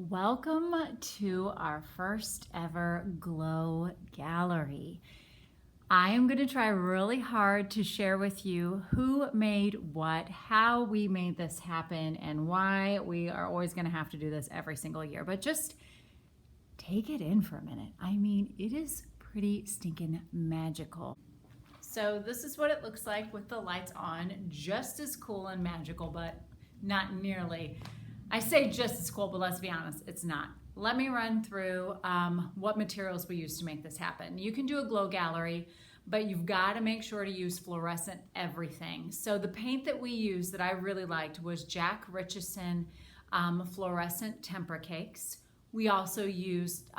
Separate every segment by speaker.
Speaker 1: Welcome to our first ever Glow Gallery. I am going to try really hard to share with you who made what, how we made this happen, and why we are always going to have to do this every single year. But just take it in for a minute. I mean, it is pretty stinking magical. So this is what it looks like with the lights on. Just as cool and magical, but not nearly. I say just as cool, but let's be honest, it's not. Let me run through what materials we use to make this happen. You can do a glow gallery, but you've got to make sure to use fluorescent everything. So the paint that we used that I really liked was Jack Richardson fluorescent tempera cakes. We also used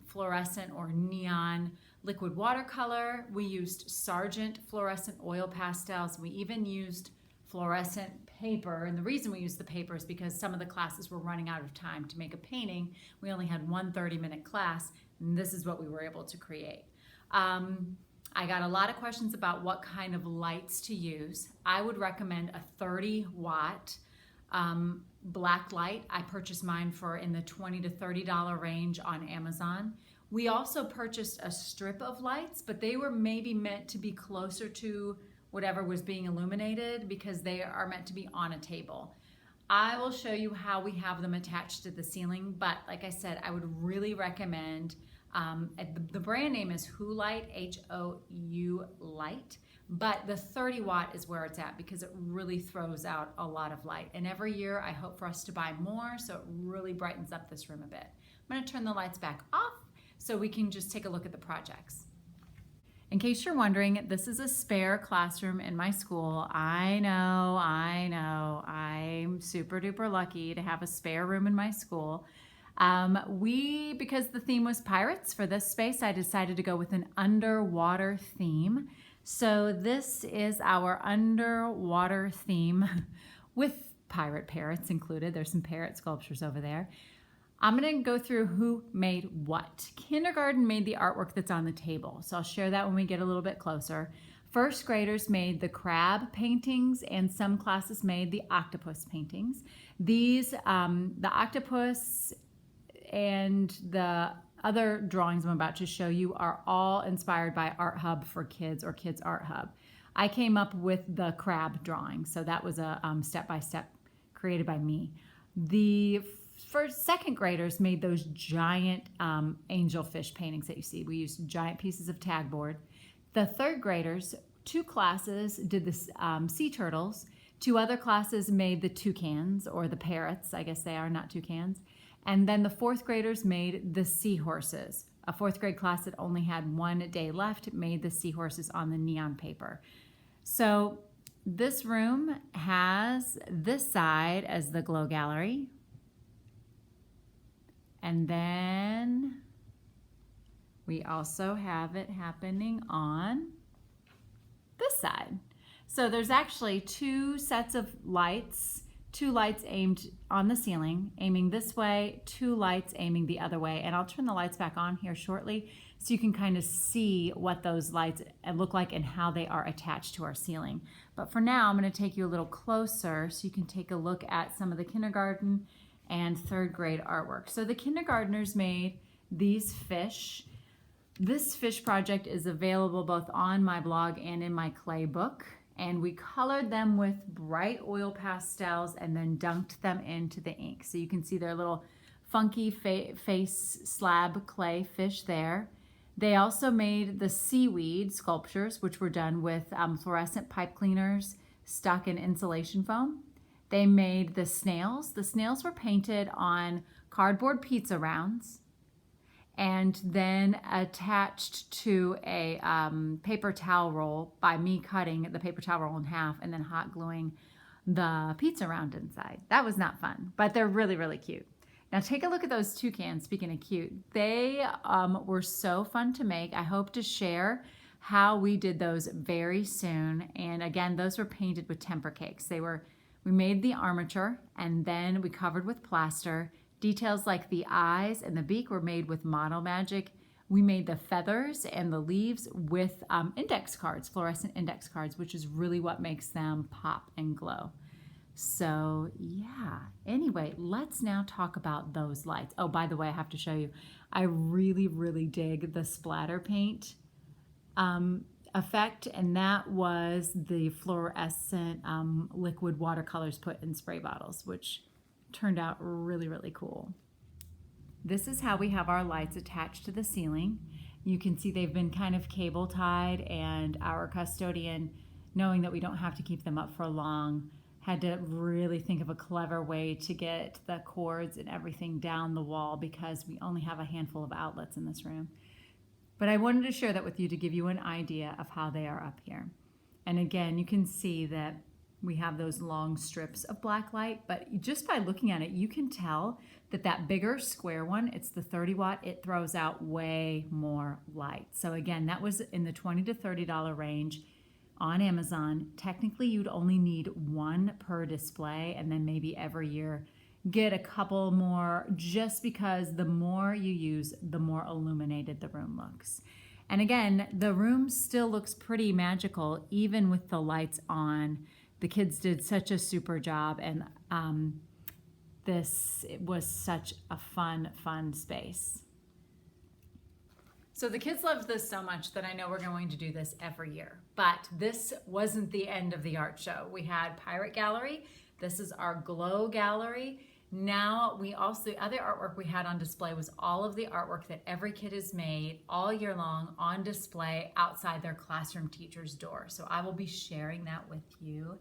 Speaker 1: fluorescent or neon liquid watercolor. We used Sargent fluorescent oil pastels. We even used fluorescent paper, and the reason we used the paper is because some of the classes were running out of time to make a painting. We only had one 30-minute class, and this is what we were able to create. I got a lot of questions about what kind of lights to use. I would recommend a 30-watt black light. I purchased mine for in the $20 to $30 range on Amazon. We also purchased a strip of lights, but they were maybe meant to be closer to whatever was being illuminated because they are meant to be on a table. I will show you how we have them attached to the ceiling, but like I said, I would really recommend, the brand name is Hou Light, H-O-U Light, but the 30-watt is where it's at because it really throws out a lot of light. And every year I hope for us to buy more so it really brightens up this room a bit. I'm gonna turn the lights back off so we can just take a look at the projects. In case you're wondering, this is a spare classroom in my school. I know, I'm super duper lucky to have a spare room in my school. Because the theme was pirates for this space, I decided to go with an underwater theme. So this is our underwater theme with pirate parrots included. There's some parrot sculptures over there. I'm going to go through who made what. Kindergarten made the artwork that's on the table, so I'll share that when we get a little bit closer. First graders made the crab paintings, and some classes made the octopus paintings. These, the octopus and the other drawings I'm about to show you are all inspired by Art Hub for Kids or Kids Art Hub. I came up with the crab drawing, so that was a step-by-step created by me. The first second graders made those giant angelfish paintings that you see. We used giant pieces of tag board. The third graders, two classes did the sea turtles. Two other classes made the toucans or the parrots. I guess they are not toucans. And then the fourth graders made the seahorses. A fourth grade class that only had one day left made the seahorses on the neon paper. So this room has this side as the glow gallery. And then we also have it happening on this side. So there's actually two sets of lights, two lights aimed on the ceiling, aiming this way, two lights aiming the other way. And I'll turn the lights back on here shortly so you can kind of see what those lights look like and how they are attached to our ceiling. But for now, I'm going to take you a little closer so you can take a look at some of the kindergarten and third grade artwork. So the kindergartners made these fish. This fish project is available both on my blog and in my clay book. And we colored them with bright oil pastels and then dunked them into the ink. So you can see their little funky face slab clay fish there. They also made the seaweed sculptures, which were done with fluorescent pipe cleaners stuck in insulation foam. They made the snails. The snails were painted on cardboard pizza rounds and then attached to a paper towel roll by me cutting the paper towel roll in half and then hot gluing the pizza round inside. That was not fun, but they're really, really cute. Now take a look at those toucans, speaking of cute. They were so fun to make. I hope to share how we did those very soon. And again, those were painted with tempera cakes. We made the armature and then we covered with plaster. Details like the eyes and the beak were made with Mono Magic. We made the feathers and the leaves with index cards, fluorescent index cards, which is really what makes them pop and glow. So yeah, anyway, let's now talk about those lights. Oh, by the way, I have to show you, I really, really dig the splatter paint effect, and that was the fluorescent liquid watercolors put in spray bottles, which turned out really, really cool. This is how we have our lights attached to the ceiling. You can see they've been kind of cable tied, and our custodian, knowing that we don't have to keep them up for long, had to really think of a clever way to get the cords and everything down the wall because we only have a handful of outlets in this room. But I wanted to share that with you to give you an idea of how they are up here. And again, you can see that we have those long strips of black light, but just by looking at it, you can tell that that bigger square one, it's the 30 watt, it throws out way more light. So again, that was in the $20 to $30 range on Amazon. Technically, you'd only need one per display, and then maybe every year get a couple more, just because the more you use, the more illuminated the room looks. And again, the room still looks pretty magical even with the lights on. The kids did such a super job, and it was such a fun space. So the kids loved this so much that I know we're going to do this every year. But this wasn't the end of the art show. We had Pirate Gallery. This is our Glow Gallery. Now the other artwork we had on display was all of the artwork that every kid has made all year long on display outside their classroom teacher's door. So I will be sharing that with you